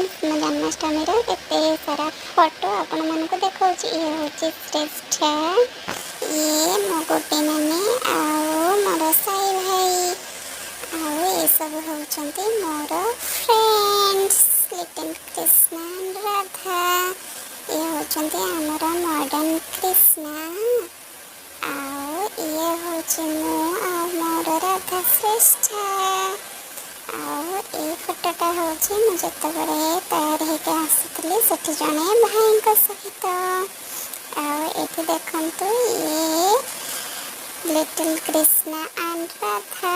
Friends मैं जन्माष्टमी केते सारा फोटो आपण मन को देखौची। ये होची श्रेष्ठा, ये मो गोटे नानी आओ मोर साई भाई आओ ये सब होचंती मोर friends little Krishna and Radha. ये होचंती हमर मॉडर्न कृष्णा आओ ये होची मो आ मोर राधा श्रेष्ठा। आओ ये फोटोटा होची मु जतबेले तैयार होके आसीतली सेठी जणे भाई सहित। आओ एठी देखंतु ये लिटिल कृष्णा एंड राधा।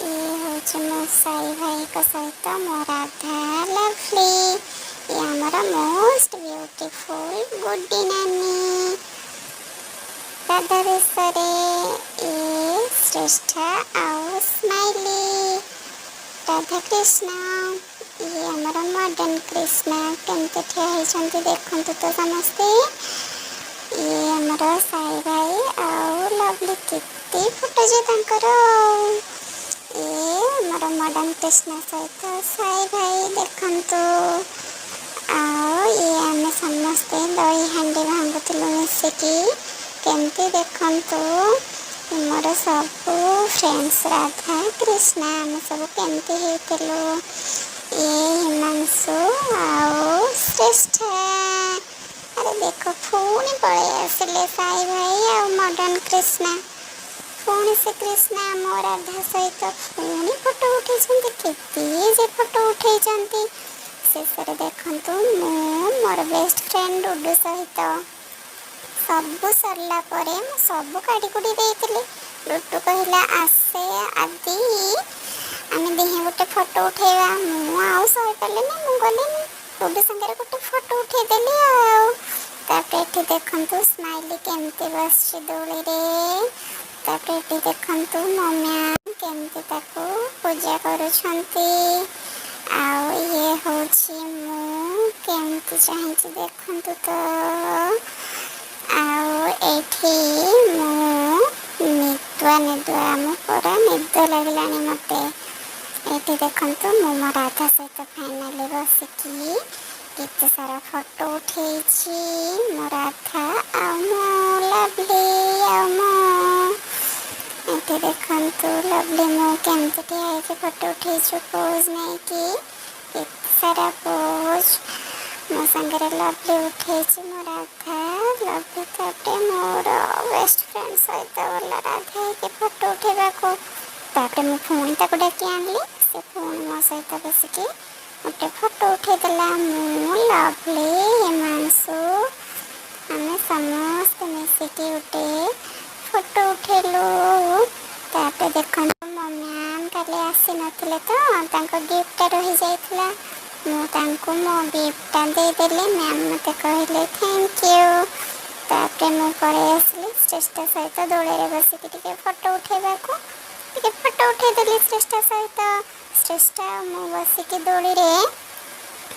ये होची मो साई भाई को सहित मो राधा लवली। ये हमारा मोस्ट ब्यूटीफुल गुड्डी नानी राधा विषय। ये श्रेष्ठा आओ स्माइली राधा कृष्णा। ये हमारा मॉडर्न कृष्णा केमते ठिया होइछंती देखंतु तो समस्ते। ये हमारा साई भाई आओ लवली कित्ती फोटो जे तांकर। ये हमारा मॉडर्न कृष्णा सहित साई भाई देखंतु। आओ ये आमे समस्ते दही हांडी भांगुतिलु मिसिकी केमते देखंतु। मोर सब फ्रेंड्स राधा कृष्णा आम सब केमती होइतिलु। ये हिमांशु आओ श्रेष्ठा। अरे देखो पुणी पळे आसिले साई भाई आओ मॉडर्न कृष्णा। पुणी से कृष्णा मो राधा सहित पुणी फोटो उठेइछंती केते जे फोटो उठेइछंती। शेषरे देखंतु मु मोर बेस्ट फ्रेंड डुडू सहित सबू सरला परे मु सबू काटी कुटी देइतिली। डुडू कहला आसे आदि आमे देहे गोटे फोटो उठेवा। मु आउ सही पालेनी मु गलेनी डुडू संगे गोटे फोटो उठे देली। आउ तापर एठी देखंतु स्माइली केमते बसछि दोली रे। तापर एठी देखंतु मो मैम केमते ताको पूजा करूछंती। आउ ये होछि मु केमते चाहिछि देखंतु तो। आओ एठी मु निदुआ निदुआ मु पूरा निद लागलानी मते। एठी देखंतु मु मो राधा सहित फाइनली बसिकी केते सारा फोटो उठेइछि मो राधा आ मो लवली आ मो। एठी देखंतु लवली मु केमते ठिया होके फोटो उठेइछु पोज नै कि केते सारा पोज मो संगे लवली उठेइछि मो राधा लवली। तापर मोर बेस्ट फ्रेंड सहित गला राधा के फोटो उठेबा को। तापर मु पुणी ताको डाकी आनली से पुणी मो सहित बसिकी गोटे फोटो उठे देला। मु लवली हिमांशु आमे समस्त मिसिकी गोटे फोटो उठेलु। तापर देखंतु मो मैम काले आसी नथिले तो तांको गिफ्ट रही जाइतला। मु तांको मो गिफ्ट दे देले। मैम मते कहले थैंक यू। तापर मु पळे आसली श्रेष्ठा सहित दोळे रे बसिकी टिके फोटो उठेबा को टिके फोटो उठे देली श्रेष्ठा सहित। श्रेष्ठा मु बसिकी दोळे रे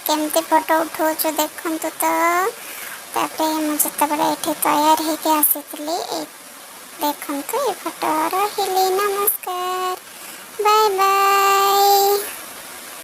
केमते फोटो उठौछु देखंतु तो। तापर मु जतबेले एठी तैयार होके आसीतली देखंतु ए फोटो रहिली। नमस्कार बाय बाय।